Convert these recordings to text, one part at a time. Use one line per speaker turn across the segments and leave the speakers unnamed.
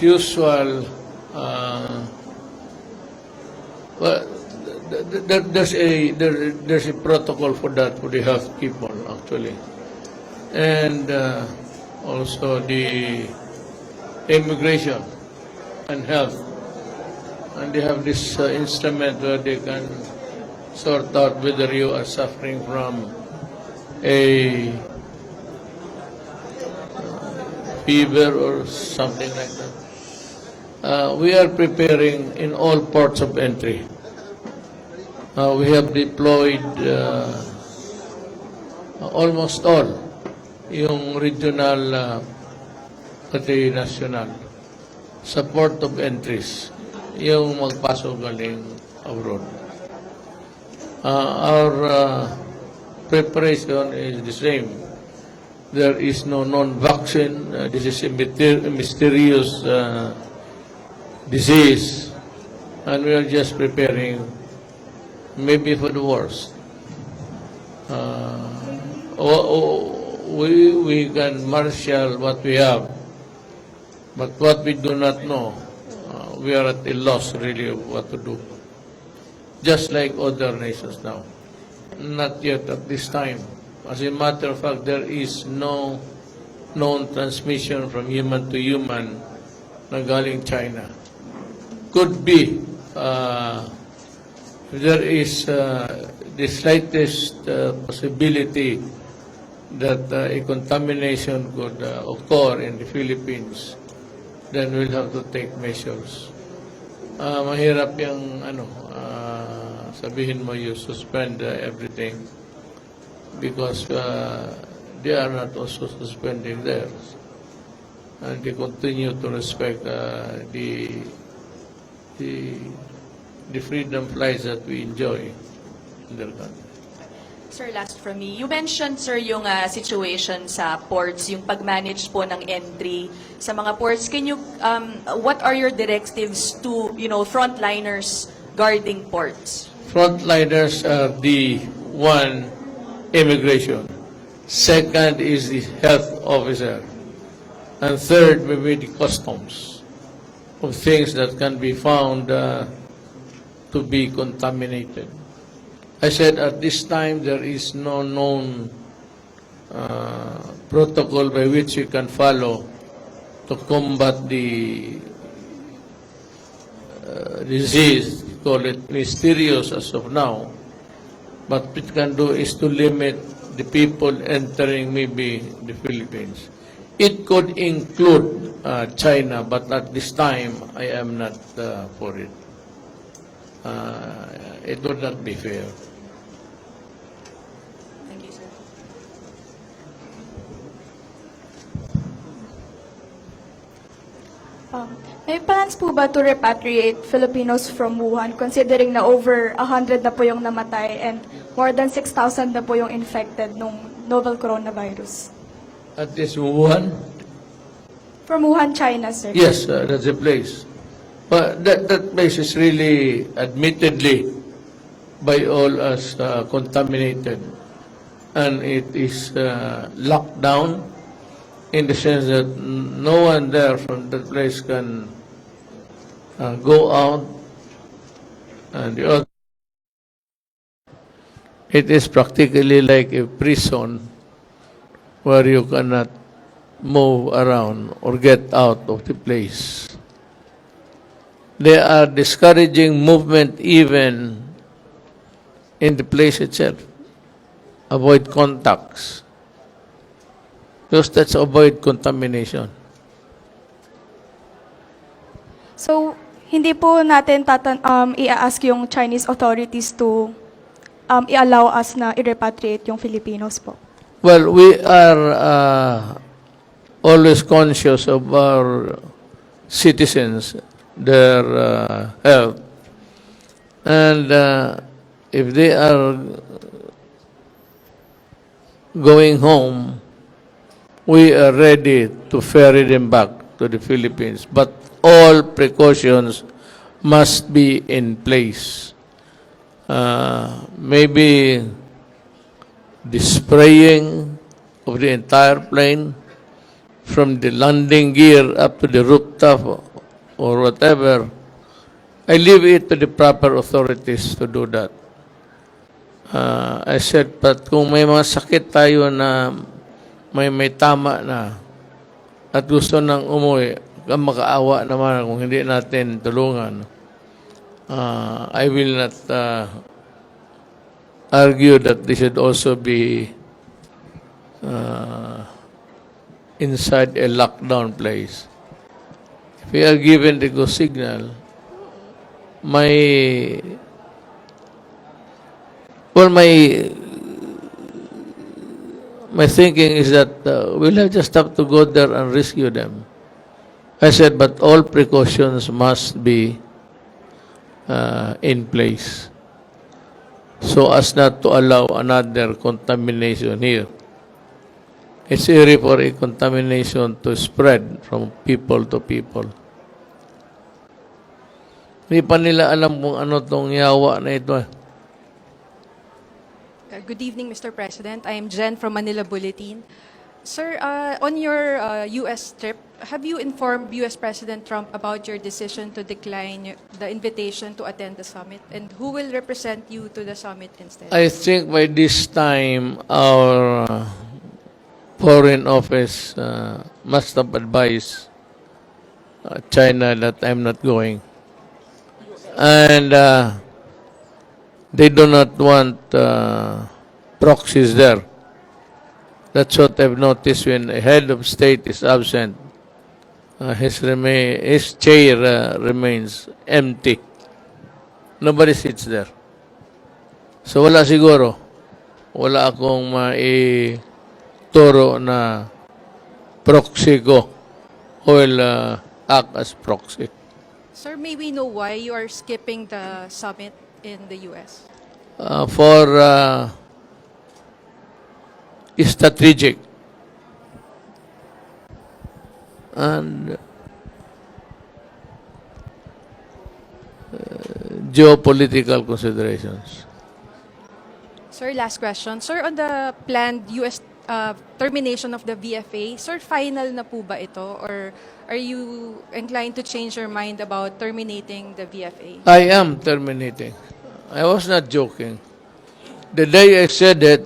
usual, well, there's a protocol for that for the health people actually, and also the immigration and health, and they have this instrument where they can sort out whether you are suffering from a fever or something like that. We are preparing in all ports of entry. We have deployed almost all yung regional pati national sa port of entries, yung magpasok galing abroad. Our preparation is the same. There is no non-vaccine. This is a mysterious disease, and we are just preparing maybe for the worst. We can marshal what we have, but what we do not know, we are at a loss really of what to do. Just like other nations now. Not yet at this time. As a matter of fact, there is no known transmission from human to human na galing China. Could be if there is the slightest possibility that a contamination could occur in the Philippines, then we'll have to take measures. Mahirap yung sabihin mo you suspend everything because they are not also suspending theirs, and they continue to respect the freedom flights that we enjoy in their country.
Sir, last from me. You mentioned, sir, yung situation sa ports, yung pag-manage po ng entry sa mga ports. Can you, what are your directives to, frontliners guarding ports?
Frontliners are the one, immigration. Second is the health officer. And third, maybe the customs of things that can be found to be contaminated. I said at this time there is no known protocol by which you can follow to combat the disease. We call it mysterious as of now. But what we can do is to limit the people entering maybe the Philippines. It could include China, but at this time I am not for it. It would not be fair.
Thank you, sir.
May plans po ba to repatriate Filipinos from Wuhan considering na over 100 na po yung namatay and more than 6,000 na po yung infected nung novel coronavirus?
At this Wuhan?
From Wuhan, China, sir.
Yes, that's a place. But that place is really, admittedly, by all as contaminated. And it is locked down in the sense that no one there from that place can go out. And the other, it is practically like a prison where you cannot move around or get out of the place. They are discouraging movement even in the place itself. Avoid contacts. Because that's avoid contamination.
So, hindi po natin i-ask yung Chinese authorities to i-allow us na i-repatriate yung Filipinos po.
Well, we are always conscious of our citizens, their health. And if they are going home, we are ready to ferry them back to the Philippines. But all precautions must be in place. Maybe the spraying of the entire plane from the landing gear up to the roof stuff or whatever, I leave it to the proper authorities to do that. I said, but kung may mga sakit tayo na may tama na at gusto nang umuwi, makaawa naman kung hindi natin tulungan. I will not argue that they should also be inside a lockdown place. If we are given the go signal, my thinking is that we'll just have to go there and rescue them. I said, but all precautions must be in place so as not to allow another contamination here. It's easy for a contamination to spread from people to people. Hindi pa nila alam kung ano tong yawa na ito.
Good evening, Mr. President. I am Jen from Manila Bulletin. Sir, on your U.S. trip, have you informed U.S. President Trump about your decision to decline the invitation to attend the summit? And who will represent you to the summit instead?
I think by this time, our Foreign Office must have advised China that I'm not going. And they do not want proxies there. That's what I've noticed when a head of state is absent. His chair remains empty. Nobody sits there. So wala siguro. Wala akong maituro na proxy ko who will act as proxy.
Sir, may we know why you are skipping the summit in the U.S.?
For strategic and geopolitical considerations.
Sir, last question. Sir, on the planned U.S. Termination of the VFA, sir, final na po ba ito? Or are you inclined to change your mind about terminating the VFA?
I am terminating. I was not joking. The day I said it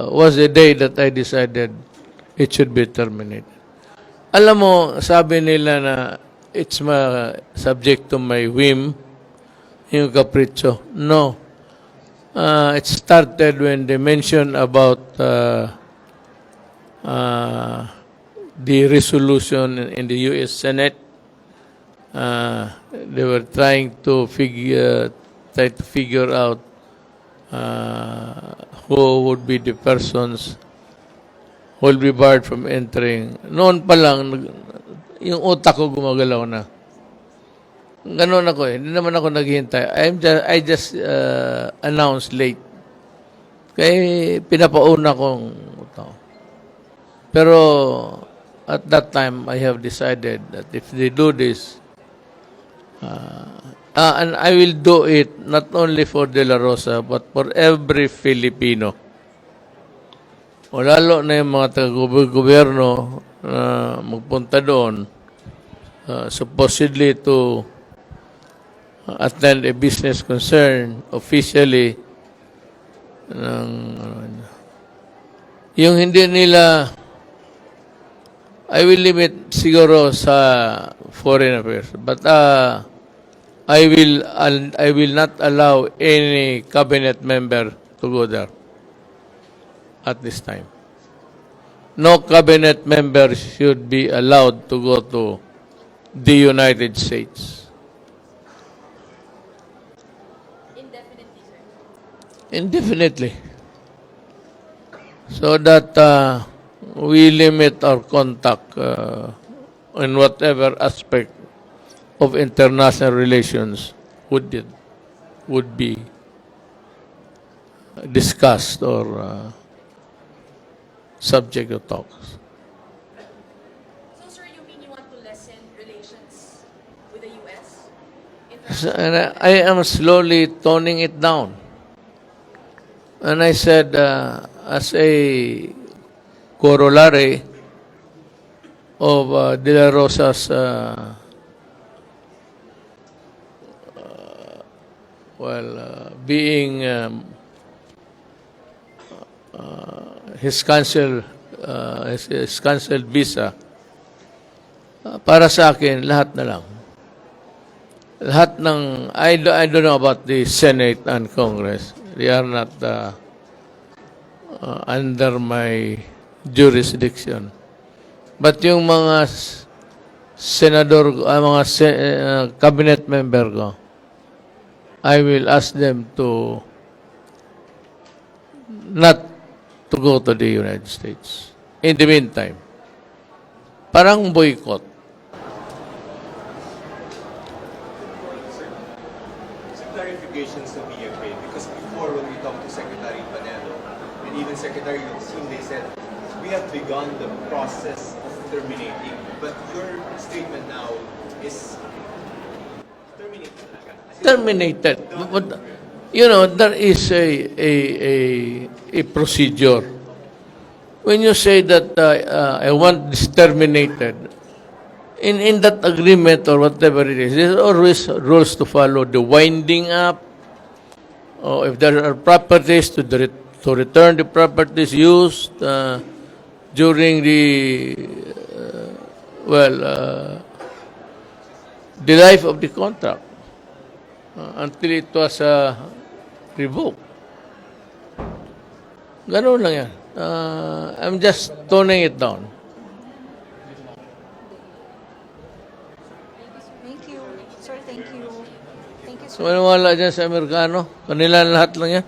was the day that I decided it should be terminated. Alam mo, sabi nila na it's subject to my whim, yung capriccio. No. It started when they mentioned about the resolution in the U.S. Senate. They were trying to figure out who would be the persons who will be barred from entering. Noon pa lang, yung utak ko gumagalaw na. Ganun ako eh. Hindi naman ako naghihintay. I just announced late. Kaya pinapauna kong ito. Pero at that time, I have decided that if they do this, and I will do it not only for De La Rosa, but for every Filipino. O lalo na yung mga taga-gobyerno na magpunta doon, supposedly to attend a business concern officially. Yung hindi nila, I will limit siguro sa foreign affairs, but I will not allow any cabinet member to go there at this time. No cabinet member should be allowed to go to the United States.
Indefinitely, sir.
Indefinitely. So that we limit our contact in whatever aspect of international relations would be discussed or subject of talks.
So, sir, you mean you want to lessen relations with the U.S.?
And I am slowly toning it down. And I said, as a corollary of De La Rosa's being his canceled visa, para sa akin, lahat na lang. Lahat ng, I don't know about the Senate and Congress. They are not under my jurisdiction. But yung mga senador, cabinet member ko, I will ask them to not to go to the United States. In the meantime, parang boycott.
Some clarifications to be made because before when we talked to Secretary Panelo and even Secretary Locsin, they said we have begun the process of terminating. But your statement now is terminated.
Terminated. But, you know, there is a procedure. When you say that I want this terminated, in that agreement or whatever it is, there's always rules to follow. The winding up, or if there are properties, to return the properties used during the life of the contract until it was revoked. Ganun lang yan. I'm just toning it down.
Thank you. Sir, thank you. Thank you, sir.
So, maniwala dyan sa Amerikano. Kanila lahat lang yan.